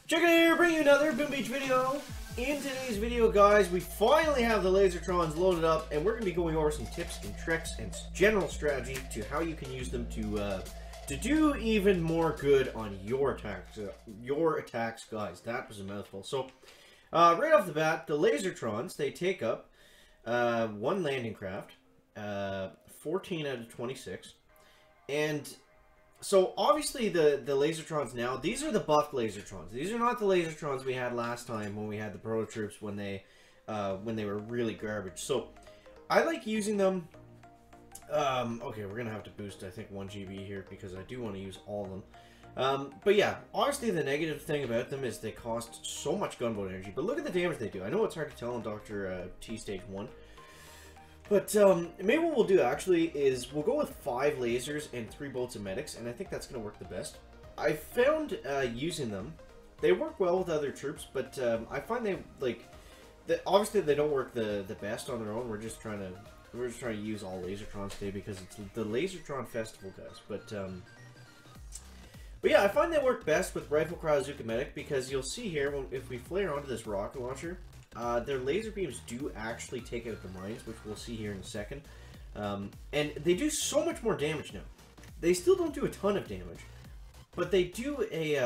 Chicken here, bringing you another Boom Beach video. In today's video, guys, we finally have the Lazortrons loaded up, and we're going to be going over some tips and tricks and general strategy to how you can use them to do even more good on your attacks, guys. That was a mouthful. So, right off the bat, the Lazortrons, they take up 1 landing craft, 14 out of 26, and so obviously the Lazortrons now, these are the buff Lazortrons. These are not the Lazortrons we had last time when we had the Proto-troops when they were really garbage. So I like using them. Okay, we're gonna have to boost I think 1 GB here because I do want to use all of them. But yeah, obviously the negative thing about them is they cost so much gunboat energy. But look at the damage they do. I know it's hard to tell in Dr. T Stage 1. But maybe what we'll do actually is we'll go with 5 lasers and 3 bolts of medics, and I think that's going to work the best. I found using them, they work well with other troops, but I find obviously they don't work the best on their own. We're just trying to use all Lazortrons today because it's the Lazortron festival, guys. But yeah, I find they work best with Rifle Bazooka Medic because you'll see here if we flare onto this rocket launcher. Their laser beams do actually take out the mines, which we'll see here in a second. And they do so much more damage now. They still don't do a ton of damage, but they do a...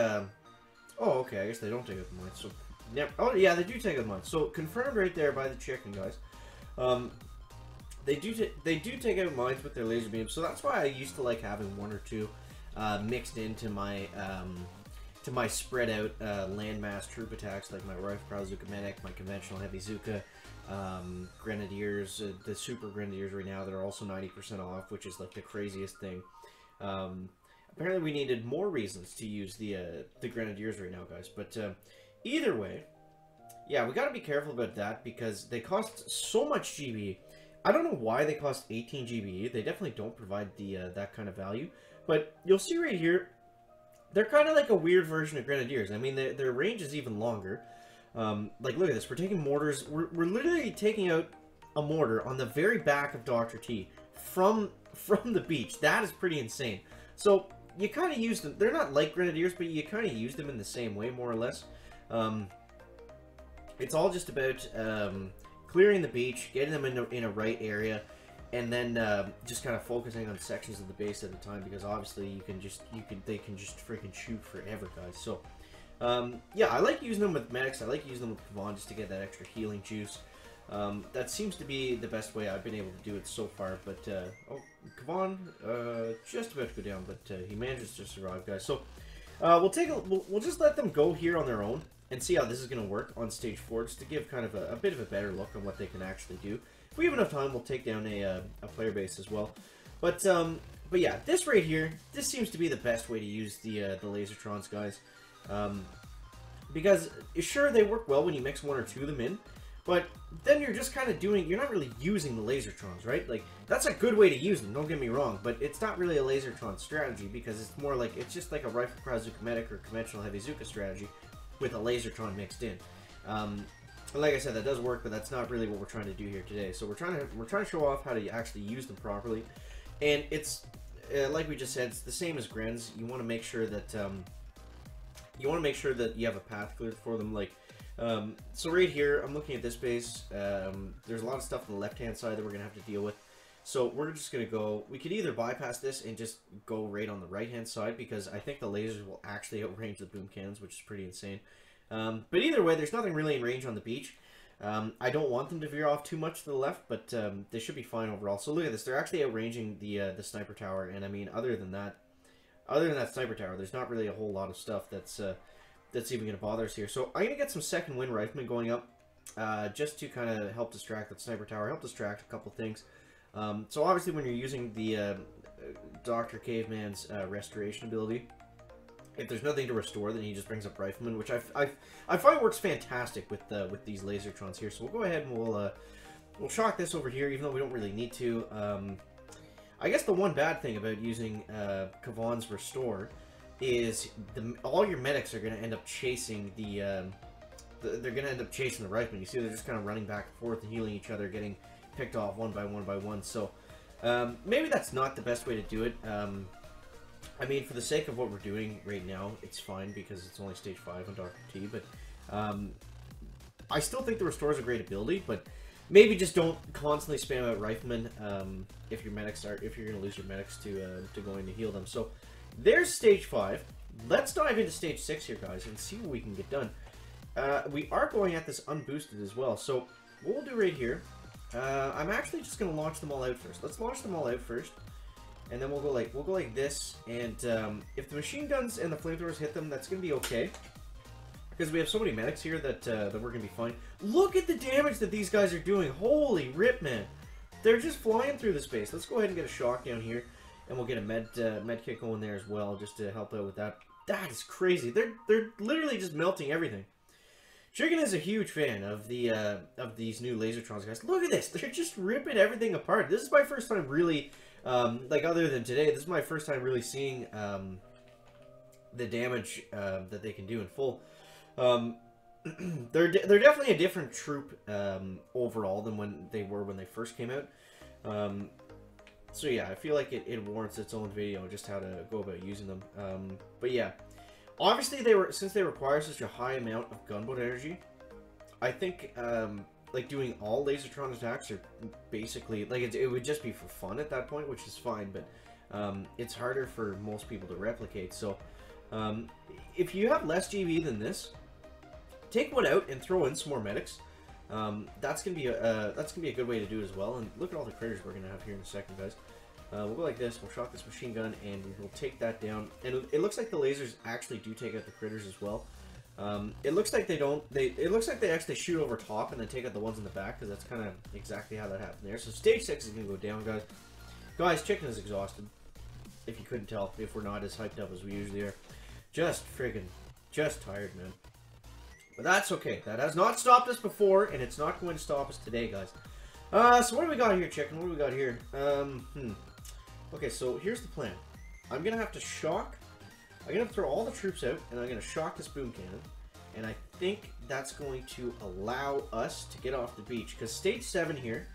oh, okay, I guess they don't take out the mines. So, oh, yeah, they do take out the mines. So, confirmed right there by the chicken, guys. They do take out mines with their laser beams, so that's why I used to like having 1 or 2 mixed into my... to my spread out landmass troop attacks like my Rifle Bazooka Medic, my conventional Heavy Zuka, Grenadiers, the Super Grenadiers right now, they're also 90% off, which is like the craziest thing. Apparently we needed more reasons to use the Grenadiers right now, guys, but either way, yeah, we gotta be careful about that because they cost so much GB. I don't know why they cost 18 GB, they definitely don't provide the that kind of value, but you'll see right here, they're kind of like a weird version of Grenadiers. I mean, their range is even longer. Like, look at this. We're taking mortars. We're literally taking out a mortar on the very back of Dr. T from the beach. That is pretty insane. So, you kind of use them. They're not like Grenadiers, but you kind of use them in the same way, more or less. It's all just about clearing the beach, getting them in a right area, and then just kind of focusing on sections of the base at a time because obviously they can just freaking shoot forever, guys. So yeah, I like using them with medics. I like using them with Kavan just to get that extra healing juice. That seems to be the best way I've been able to do it so far. But oh, Kavan just about to go down, but he manages to survive, guys. So we'll just let them go here on their own and see how this is going to work on stage 4 just to give kind of a bit of a better look on what they can actually do. If we have enough time, we'll take down a player base as well. But yeah, this right here, this seems to be the best way to use the Lazortrons, guys. Because, sure, they work well when you mix 1 or 2 of them in, but then you're just kind of you're not really using the Lazortrons, right? Like, that's a good way to use them, don't get me wrong, but it's not really a Lazortron strategy because it's more like, it's just like a Rifle Bazooka Medic or conventional Heavy Zuka strategy with a Lazortron mixed in. Like I said, that does work, but that's not really what we're trying to do here today. So we're trying to show off how to actually use them properly, and it's like we just said, it's the same as Grens. You want to make sure that you have a path cleared for them. Like, so right here, I'm looking at this base. There's a lot of stuff on the left-hand side that we're gonna have to deal with. So we're just gonna go. We could either bypass this and just go right on the right-hand side because I think the lasers will actually outrange the boom cannons, which is pretty insane. But either way, there's nothing really in range on the beach. I don't want them to veer off too much to the left, but they should be fine overall. So look at this; they're actually outranging the sniper tower, and I mean, other than that sniper tower, there's not really a whole lot of stuff that's even going to bother us here. So I'm going to get some second wind riflemen going up, just to kind of help distract that sniper tower, help distract a couple things. So obviously, when you're using the Dr. Caveman's restoration ability, if there's nothing to restore, then he just brings up riflemen, which I find works fantastic with these Lazortrons here. So we'll go ahead and we'll shock this over here, even though we don't really need to. I guess the one bad thing about using Kavan's restore is all your medics are going to end up chasing they're going to end up chasing the riflemen. You see, they're just kind of running back and forth and healing each other, getting picked off one by one by one. So maybe that's not the best way to do it. I mean, for the sake of what we're doing right now, it's fine because it's only stage 5 on Dr. T, but I still think the Restore's a great ability, but maybe just don't constantly spam out Riflemen if your medics are, if you're going to lose your medics to going to heal them. So there's stage 5. Let's dive into stage 6 here, guys, and see what we can get done. We are going at this unboosted as well, so what we'll do right here, I'm actually just going to launch them all out first. Let's launch them all out first, and then we'll go like this, and if the machine guns and the flamethrowers hit them, that's going to be okay. Because we have so many medics here that we're going to be fine. Look at the damage that these guys are doing. Holy rip, man. They're just flying through the space. Let's go ahead and get a shock down here. And we'll get a med kit going there as well, just to help out with that. That is crazy. They're literally just melting everything. Chicken is a huge fan of these new Lazortrons, guys. Look at this. They're just ripping everything apart. This is my first time really, like other than today, this is my first time really seeing the damage that they can do in full. They're definitely a different troop overall than when they first came out. So yeah, I feel like it warrants its own video, just how to go about using them. But yeah, obviously since they require such a high amount of gunboat energy, I think like doing all Lazortron attacks are basically like it would just be for fun at that point, which is fine. But it's harder for most people to replicate. So if you have less GB than this, take one out and throw in some more medics. That's gonna be a good way to do it as well. And look at all the critters we're gonna have here in a second, guys. We'll go like this. We'll shock this machine gun, and we'll take that down. And it looks like the lasers actually do take out the critters as well. It looks like they don't. It looks like they actually shoot over top and then take out the ones in the back, because that's kind of exactly how that happened there. So stage 6 is gonna go down, guys. Guys, Chicken is exhausted. If you couldn't tell, if we're not as hyped up as we usually are, just tired, man. But that's okay. That has not stopped us before, and it's not going to stop us today, guys. So what do we got here, Chicken? What do we got here? Okay, so here's the plan. I'm going to have to shock. I'm going to throw all the troops out, and I'm going to shock this boom cannon. And I think that's going to allow us to get off the beach. Because stage 7 here,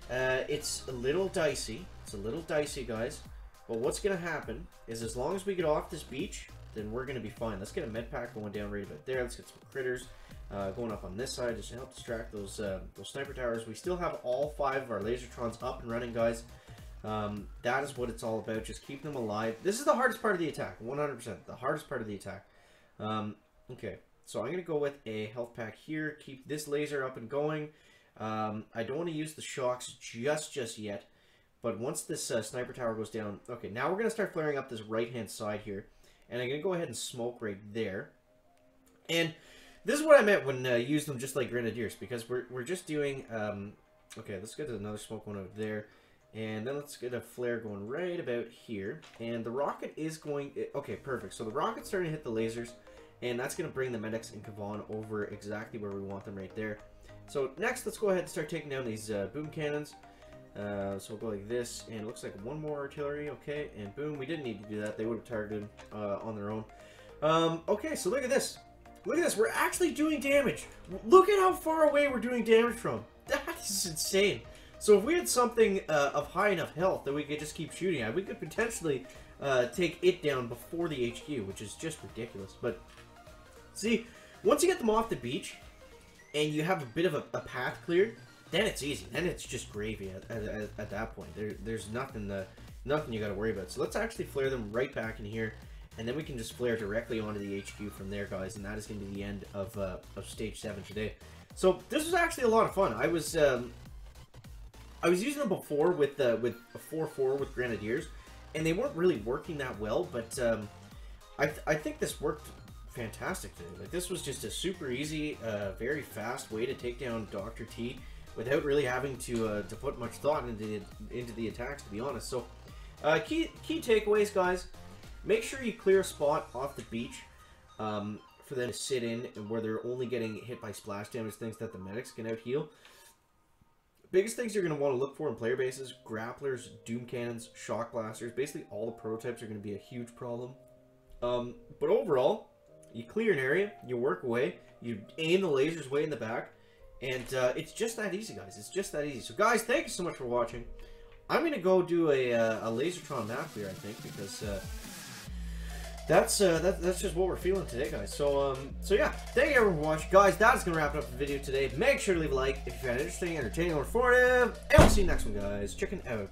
it's a little dicey. It's a little dicey, guys. But what's going to happen is as long as we get off this beach, then we're going to be fine. Let's get a med pack going down right about there. Let's get some critters going up on this side just to help distract those sniper towers. We still have all 5 of our Lazortrons up and running, guys. That is what it's all about. Just keep them alive. This is the hardest part of the attack. 100%. The hardest part of the attack. Okay. So I'm going to go with a health pack here. Keep this laser up and going. I don't want to use the shocks just yet. But once this sniper tower goes down... Okay, now we're going to start flaring up this right-hand side here. And I'm going to go ahead and smoke right there. And this is what I meant when use them just like Grenadiers. Because we're just doing... okay, let's get another smoke one over there. And then let's get a flare going right about here. And the rocket is going... Okay, perfect. So the rocket's starting to hit the lasers. And that's going to bring the medics and Kavan over exactly where we want them right there. So next, let's go ahead and start taking down these boom cannons. So we'll go like this, and it looks like one more artillery, okay, and boom, we didn't need to do that, they would have targeted on their own. Okay, so look at this, we're actually doing damage. Look at how far away we're doing damage from. That is insane. So if we had something of high enough health that we could just keep shooting at, we could potentially take it down before the HQ, which is just ridiculous. But see, once you get them off the beach, and you have a bit of a path cleared, then it's easy. Then it's just gravy at that point. There's nothing you got to worry about. So let's actually flare them right back in here, and then we can just flare directly onto the HQ from there, guys. And that is going to be the end of stage 7 today. So this was actually a lot of fun. I was using them before with a 4-4 with Grenadiers, and they weren't really working that well. But I think this worked fantastic today. Like, this was just a super easy, very fast way to take down Dr. T. Without really having to put much thought into the attacks, to be honest. So, key takeaways, guys. Make sure you clear a spot off the beach for them to sit in, where they're only getting hit by splash damage, things that the medics can out-heal. Biggest things you're going to want to look for in player bases: grapplers, doom cannons, shock blasters. Basically, all the prototypes are going to be a huge problem. But overall, you clear an area, you work away, you aim the lasers way in the back. And it's just that easy, guys. It's just that easy. So, guys, thank you so much for watching. I'm going to go do a Lazortron map clear, I think, because that's just what we're feeling today, guys. So yeah, thank you everyone for watching, guys. That's gonna wrap up the video today. Make sure to leave a like if you found it interesting, entertaining, or informative, and we'll see you next one, guys. Chicken out.